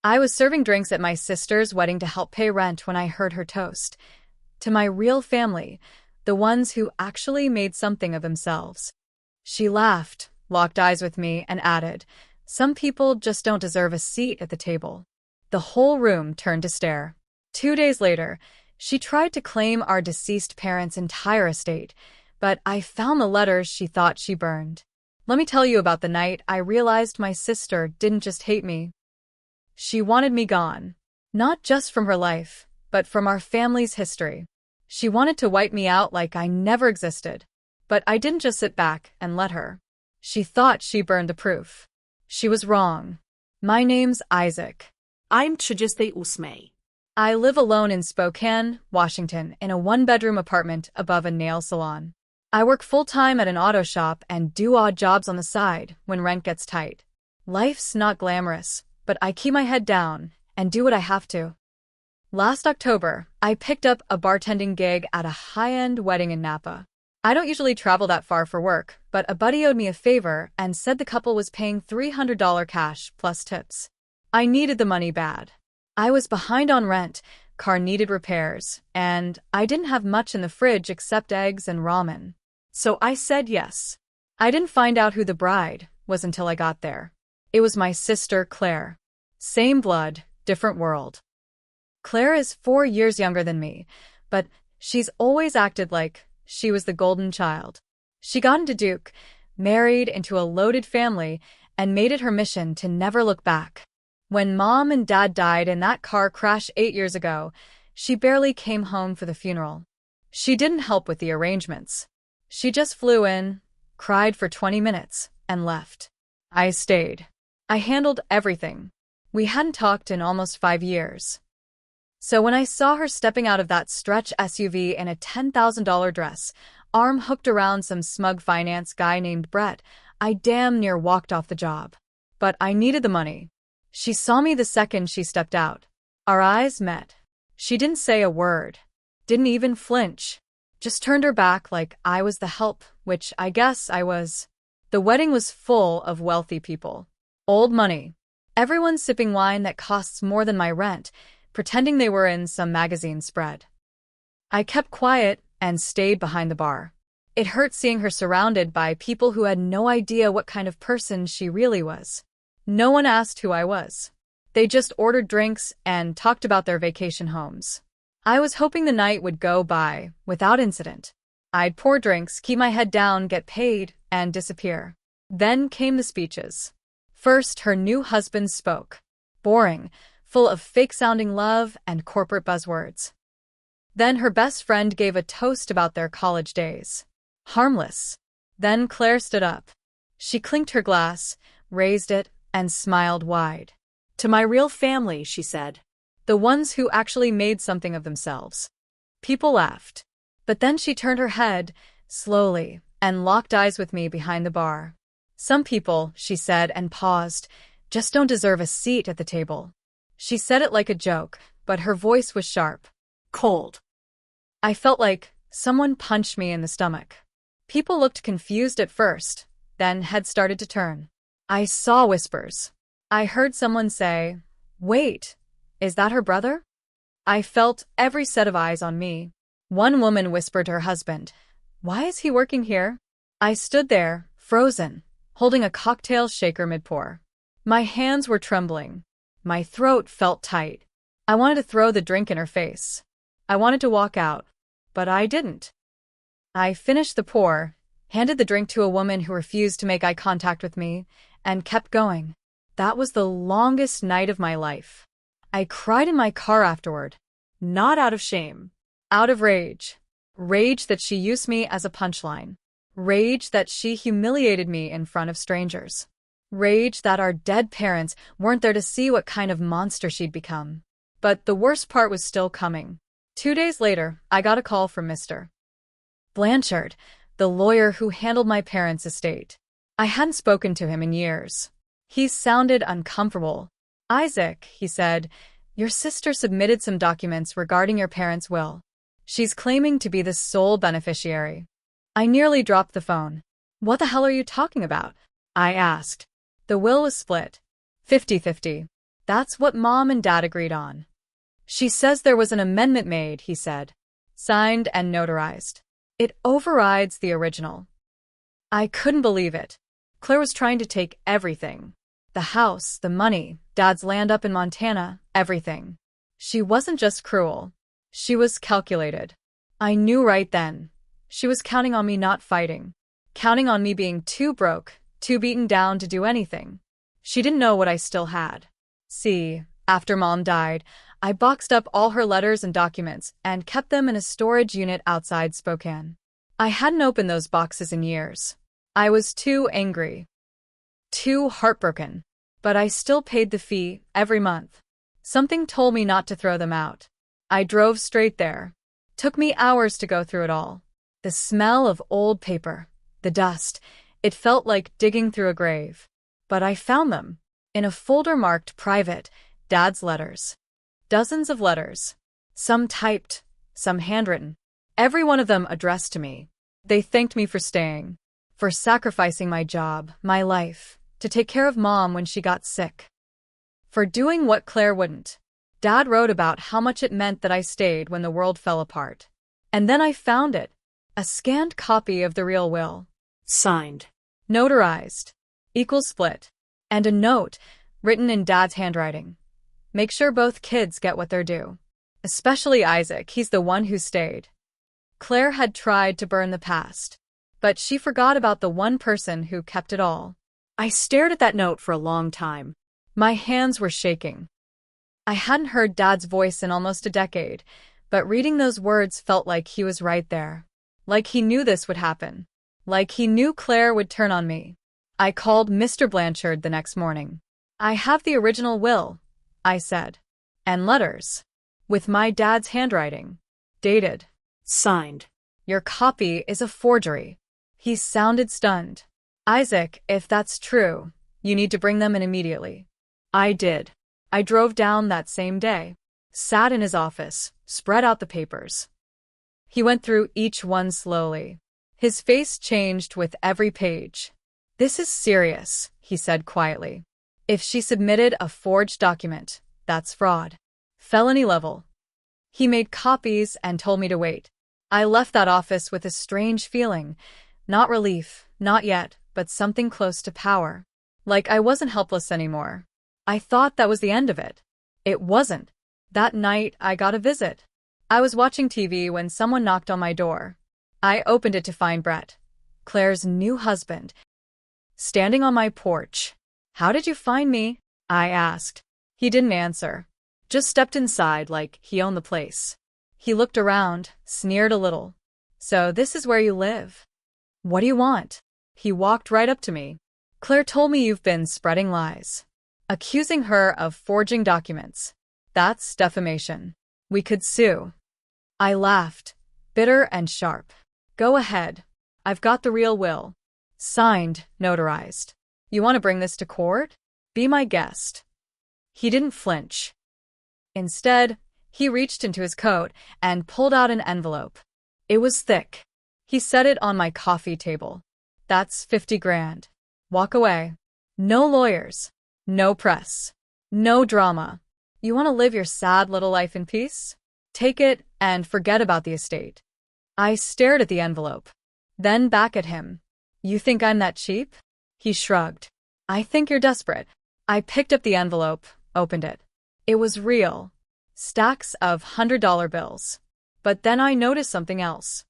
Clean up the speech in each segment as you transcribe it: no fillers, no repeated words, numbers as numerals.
I was serving drinks at my sister's wedding to help pay rent when I heard her toast. To my real family, the ones who actually made something of themselves. She laughed, locked eyes with me, and added, "Some people just don't deserve a seat at the table." The whole room turned to stare. 2 days later, she tried to claim our deceased parents' entire estate, but I found the letters she thought she burned. Let me tell you about the night I realized my sister didn't just hate me. She wanted me gone. Not just from her life, but from our family's history. She wanted to wipe me out like I never existed. But I didn't just sit back and let her. She thought she burned the proof. She was wrong. My name's Isaac. I'm 38. I live alone in Spokane, Washington, in a one-bedroom apartment above a nail salon. I work full-time at an auto shop and do odd jobs on the side when rent gets tight. Life's not glamorous, but I keep my head down and do what I have to. Last October, I picked up a bartending gig at a high-end wedding in Napa. I don't usually travel that far for work, but a buddy owed me a favor and said the couple was paying $300 cash plus tips. I needed the money bad. I was behind on rent, car needed repairs, and I didn't have much in the fridge except eggs and ramen. So I said yes. I didn't find out who the bride was until I got there. It was my sister, Claire. Same blood, different world. Claire is 4 years younger than me, but she's always acted like she was the golden child. She got into Duke, married into a loaded family, and made it her mission to never look back. When Mom and Dad died in that car crash 8 years ago, she barely came home for the funeral. She didn't help with the arrangements. She just flew in, cried for 20 minutes, and left. I stayed. I handled everything. We hadn't talked in almost 5 years. So when I saw her stepping out of that stretch SUV in a $10,000 dress, arm hooked around some smug finance guy named Brett, I damn near walked off the job. But I needed the money. She saw me the second she stepped out. Our eyes met. She didn't say a word. Didn't even flinch. Just turned her back like I was the help, which I guess I was. The wedding was full of wealthy people. Old money. Everyone sipping wine that costs more than my rent, pretending they were in some magazine spread. I kept quiet and stayed behind the bar. It hurt seeing her surrounded by people who had no idea what kind of person she really was. No one asked who I was. They just ordered drinks and talked about their vacation homes. I was hoping the night would go by without incident. I'd pour drinks, keep my head down, get paid, and disappear. Then came the speeches. First, her new husband spoke. Boring, full of fake-sounding love and corporate buzzwords. Then her best friend gave a toast about their college days. Harmless. Then Claire stood up. She clinked her glass, raised it, and smiled wide. To my real family, she said. The ones who actually made something of themselves. People laughed. But then she turned her head, slowly, and locked eyes with me behind the bar. Some people, she said and paused, just don't deserve a seat at the table. She said it like a joke, but her voice was sharp. Cold. I felt like someone punched me in the stomach. People looked confused at first, then heads started to turn. I saw whispers. I heard someone say, "Wait, is that her brother?" I felt every set of eyes on me. One woman whispered to her husband, "Why is he working here?" I stood there, frozen, holding a cocktail shaker mid-pour. My hands were trembling. My throat felt tight. I wanted to throw the drink in her face. I wanted to walk out, but I didn't. I finished the pour, handed the drink to a woman who refused to make eye contact with me, and kept going. That was the longest night of my life. I cried in my car afterward. Not out of shame. Out of rage. Rage that she used me as a punchline. Rage that she humiliated me in front of strangers. Rage that our dead parents weren't there to see what kind of monster she'd become. But the worst part was still coming. 2 days later, I got a call from Mr. Blanchard, the lawyer who handled my parents' estate. I hadn't spoken to him in years. He sounded uncomfortable. "Isaac," he said, "your sister submitted some documents regarding your parents' will. She's claiming to be the sole beneficiary." I nearly dropped the phone. "What the hell are you talking about?" I asked. "The will was split. 50-50. That's what Mom and Dad agreed on. She says there was an amendment made, he said. Signed and notarized. It overrides the original. I couldn't believe it. Claire was trying to take everything. The house, the money, Dad's land up in Montana, everything. She wasn't just cruel. She was calculated. I knew right then. She was counting on me not fighting. Counting on me being too broke, too beaten down to do anything. She didn't know what I still had. See, after Mom died, I boxed up all her letters and documents and kept them in a storage unit outside Spokane. I hadn't opened those boxes in years. I was too angry. Too heartbroken. But I still paid the fee every month. Something told me not to throw them out. I drove straight there. Took me hours to go through it all. The smell of old paper, the dust, it felt like digging through a grave. But I found them. In a folder marked private, Dad's letters. Dozens of letters. Some typed, some handwritten. Every one of them addressed to me. They thanked me for staying. For sacrificing my job, my life, to take care of Mom when she got sick. For doing what Claire wouldn't. Dad wrote about how much it meant that I stayed when the world fell apart. And then I found it. A scanned copy of the real will. Signed. Notarized. Equal split. And a note, written in Dad's handwriting. Make sure both kids get what they're due. Especially Isaac, he's the one who stayed. Claire had tried to burn the past. But she forgot about the one person who kept it all. I stared at that note for a long time. My hands were shaking. I hadn't heard Dad's voice in almost a decade, but reading those words felt like he was right there. Like he knew this would happen. Like he knew Claire would turn on me. I called Mr. Blanchard the next morning. I have the original will, I said. And letters. With my dad's handwriting. Dated. Signed. Your copy is a forgery. He sounded stunned. Isaac, if that's true, you need to bring them in immediately. I did. I drove down that same day. Sat in his office, spread out the papers. He went through each one slowly. His face changed with every page. This is serious, he said quietly. If she submitted a forged document, that's fraud. Felony level. He made copies and told me to wait. I left that office with a strange feeling. Not relief, not yet, but something close to power. Like I wasn't helpless anymore. I thought that was the end of it. It wasn't. That night, I got a visit. I was watching TV when someone knocked on my door. I opened it to find Brett, Claire's new husband, standing on my porch. How did you find me? I asked. He didn't answer. Just stepped inside like he owned the place. He looked around, sneered a little. So this is where you live? What do you want? He walked right up to me. Claire told me you've been spreading lies. Accusing her of forging documents. That's defamation. We could sue. I laughed, bitter and sharp. Go ahead. I've got the real will. Signed, notarized. You want to bring this to court? Be my guest. He didn't flinch. Instead, he reached into his coat and pulled out an envelope. It was thick. He set it on my coffee table. That's 50 grand. Walk away. No lawyers. No press. No drama. You want to live your sad little life in peace? Take it and forget about the estate. I stared at the envelope. Then back at him. You think I'm that cheap? He shrugged. I think you're desperate. I picked up the envelope, opened it. It was real. Stacks of $100 bills. But then I noticed something else.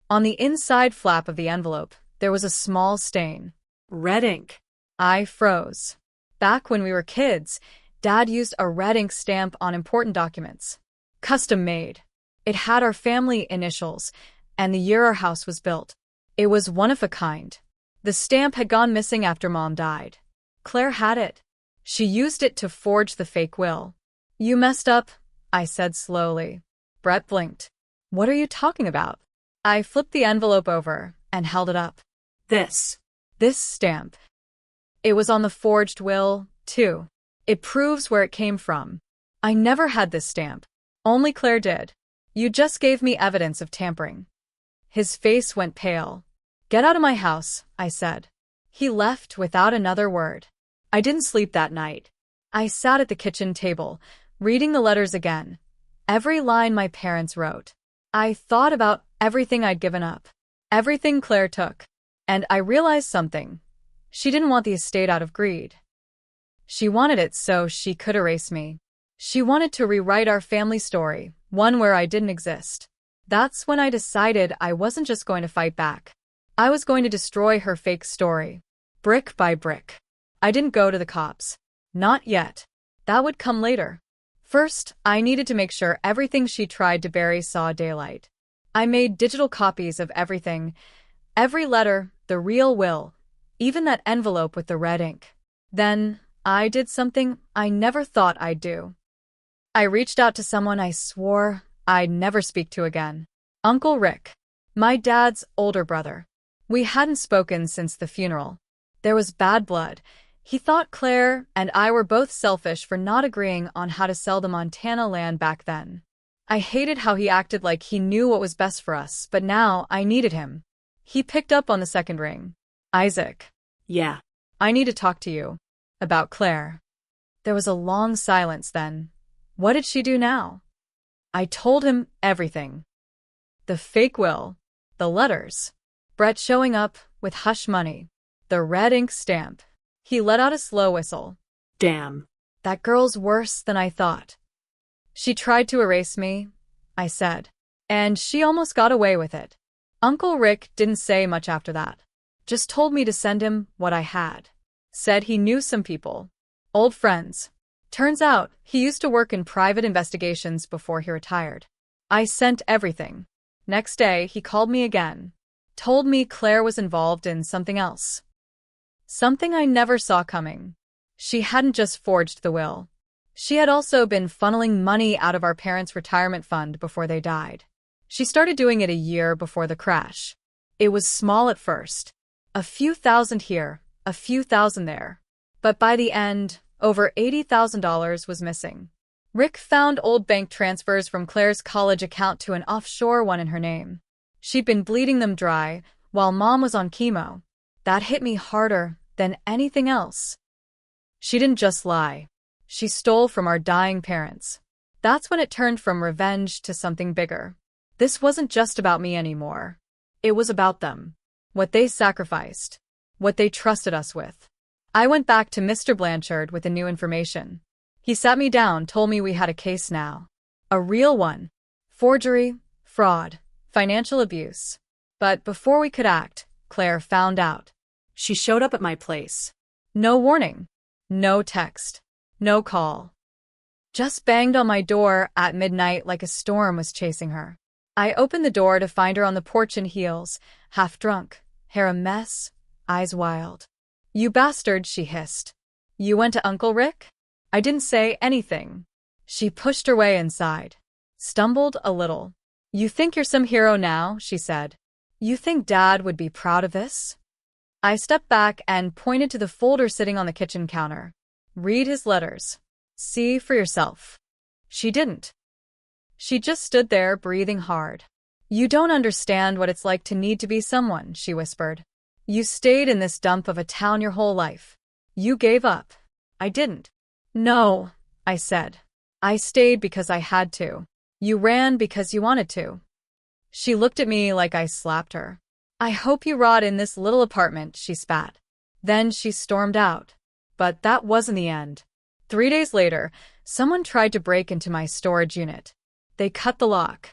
On the inside flap of the envelope, there was a small stain. Red ink. I froze. Back when we were kids, Dad used a red ink stamp on important documents. Custom made. It had our family initials and the year our house was built. It was one of a kind. The stamp had gone missing after Mom died. Claire had it. She used it to forge the fake will. You messed up, I said slowly. Brett blinked. What are you talking about? I flipped the envelope over and held it up. This stamp. It was on the forged will, too. It proves where it came from. I never had this stamp. Only Claire did. You just gave me evidence of tampering. His face went pale. Get out of my house, I said. He left without another word. I didn't sleep that night. I sat at the kitchen table, reading the letters again. Every line my parents wrote. I thought about everything I'd given up, everything Claire took. And I realized something. She didn't want the estate out of greed. She wanted it so she could erase me. She wanted to rewrite our family story, one where I didn't exist. That's when I decided I wasn't just going to fight back. I was going to destroy her fake story, brick by brick. I didn't go to the cops. Not yet. That would come later. First, I needed to make sure everything she tried to bury saw daylight. I made digital copies of everything, every letter, the real will, even that envelope with the red ink. Then, I did something I never thought I'd do. I reached out to someone I swore I'd never speak to again. Uncle Rick, my dad's older brother. We hadn't spoken since the funeral. There was bad blood. He thought Claire and I were both selfish for not agreeing on how to sell the Montana land back then. I hated how he acted like he knew what was best for us, but now I needed him. He picked up on the second ring. Isaac. Yeah. I need to talk to you. About Claire. There was a long silence then. What did she do now? I told him everything. The fake will. The letters. Brett showing up with hush money. The red ink stamp. He let out a slow whistle. Damn. That girl's worse than I thought. She tried to erase me, I said. And she almost got away with it. Uncle Rick didn't say much after that. Just told me to send him what I had. Said he knew some people. Old friends. Turns out, he used to work in private investigations before he retired. I sent everything. Next day, he called me again. Told me Claire was involved in something else. Something I never saw coming. She hadn't just forged the will. She had also been funneling money out of our parents' retirement fund before they died. She started doing it a year before the crash. It was small at first. A few thousand here, a few thousand there. But by the end, over $80,000 was missing. Rick found old bank transfers from Claire's college account to an offshore one in her name. She'd been bleeding them dry while Mom was on chemo. That hit me harder than anything else. She didn't just lie. She stole from our dying parents. That's when it turned from revenge to something bigger. This wasn't just about me anymore. It was about them. What they sacrificed. What they trusted us with. I went back to Mr. Blanchard with the new information. He sat me down, told me we had a case now. A real one. Forgery, fraud, financial abuse. But before we could act, Claire found out. She showed up at my place. No warning. No text. No call. Just banged on my door at midnight like a storm was chasing her. I opened the door to find her on the porch in heels, half drunk, hair a mess, eyes wild. You bastard, she hissed. You went to Uncle Rick? I didn't say anything. She pushed her way inside. Stumbled a little. You think you're some hero now, she said. You think Dad would be proud of this? I stepped back and pointed to the folder sitting on the kitchen counter. Read his letters. See for yourself. She didn't. She just stood there, breathing hard. You don't understand what it's like to need to be someone, she whispered. You stayed in this dump of a town your whole life. You gave up. I didn't. No, I said. I stayed because I had to. You ran because you wanted to. She looked at me like I slapped her. I hope you rot in this little apartment, she spat. Then she stormed out. But that wasn't the end. 3 days later, someone tried to break into my storage unit. They cut the lock.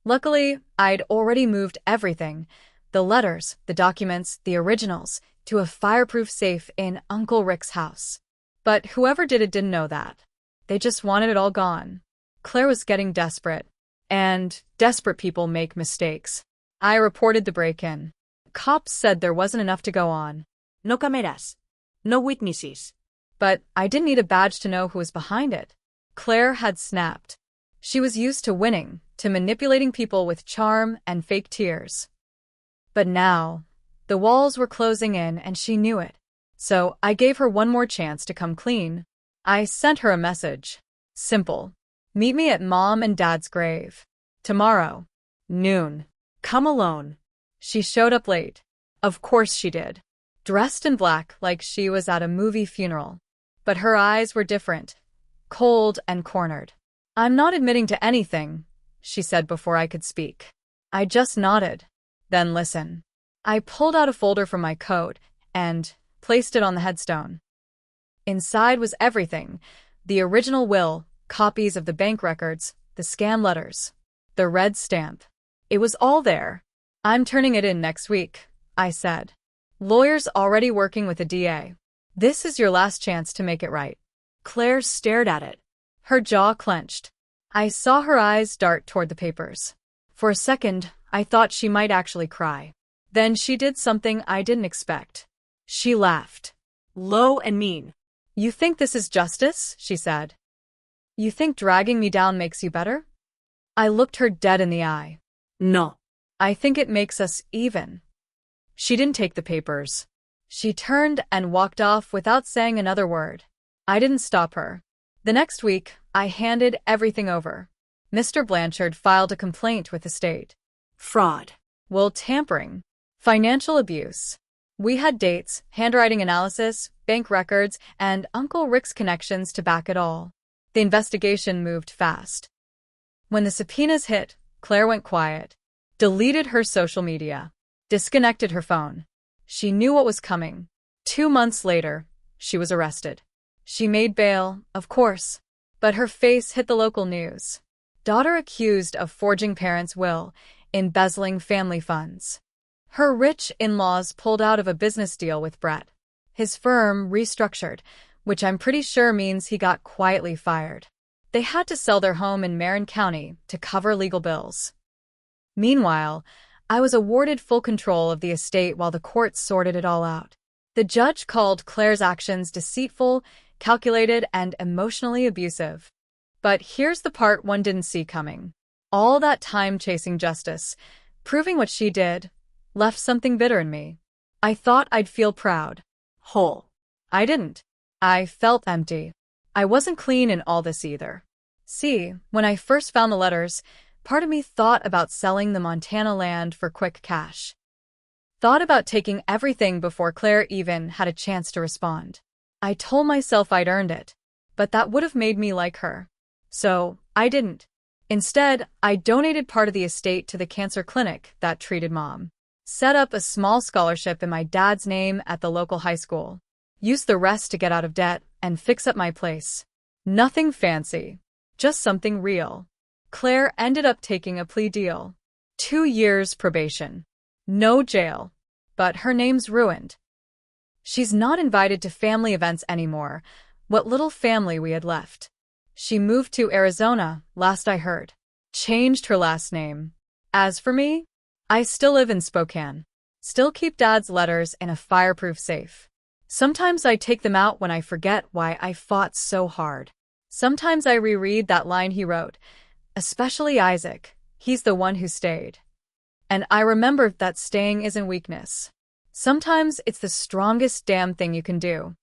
Luckily, I'd already moved everything, the letters, the documents, the originals, to a fireproof safe in Uncle Rick's house. But whoever did it didn't know that. They just wanted it all gone. Claire was getting desperate. And desperate people make mistakes. I reported the break-in. Cops said there wasn't enough to go on. No cameras. No witnesses. But I didn't need a badge to know who was behind it. Claire had snapped. She was used to winning, to manipulating people with charm and fake tears. But now, the walls were closing in and she knew it. So I gave her one more chance to come clean. I sent her a message. Simple. Meet me at Mom and Dad's grave. Tomorrow. Noon. Come alone. She showed up late. Of course she did. Dressed in black like she was at a movie funeral. but her eyes were different, cold and cornered. "I'm not admitting to anything," she said before I could speak. I just nodded. "Then listen." I pulled out a folder from my coat and placed it on the headstone. Inside was everything: the original will, copies of the bank records, the scam letters, the red stamp. It was all there. "I'm turning it in next week," I said. "Lawyer's already working with the DA. This is your last chance to make it right." Claire stared at it. Her jaw clenched. I saw her eyes dart toward the papers. For a second, I thought she might actually cry. Then she did something I didn't expect. She laughed. Low and mean. "You think this is justice?" she said. "You think dragging me down makes you better?" I looked her dead in the eye. No. "I think it makes us even." She didn't take the papers. She turned and walked off without saying another word. I didn't stop her. The next week, I handed everything over. Mr. Blanchard filed a complaint with the state. Fraud. Will tampering. Financial abuse. We had dates, handwriting analysis, bank records, and Uncle Rick's connections to back it all. The investigation moved fast. When the subpoenas hit, Claire went quiet, deleted her social media, disconnected her phone. She knew what was coming. 2 months later, she was arrested. She made bail, of course, but her face hit the local news. Daughter accused of forging parents' will, embezzling family funds. Her rich in-laws pulled out of a business deal with Brett. His firm restructured, which I'm pretty sure means he got quietly fired. They had to sell their home in Marin County to cover legal bills. Meanwhile, I was awarded full control of the estate while the courts sorted it all out. The judge called Claire's actions deceitful, calculated, and emotionally abusive. But here's the part one didn't see coming. All that time chasing justice, proving what she did, left something bitter in me. I thought I'd feel proud. Whole. I didn't. I felt empty. I wasn't clean in all this either. See, when I first found the letters, part of me thought about selling the Montana land for quick cash. Thought about taking everything before Claire even had a chance to respond. I told myself I'd earned it, but that would have made me like her. So, I didn't. Instead, I donated part of the estate to the cancer clinic that treated Mom. Set up a small scholarship in my dad's name at the local high school. Used the rest to get out of debt and fix up my place. Nothing fancy. Just something real. Claire ended up taking a plea deal. 2 years probation. No jail. But her name's ruined. She's not invited to family events anymore, what little family we had left. She moved to Arizona, last I heard. Changed her last name. As for me, I still live in Spokane. Still keep Dad's letters in a fireproof safe. Sometimes I take them out when I forget why I fought so hard. Sometimes I reread that line he wrote, especially Isaac, he's the one who stayed. And I remember that staying isn't weakness. Sometimes it's the strongest damn thing you can do.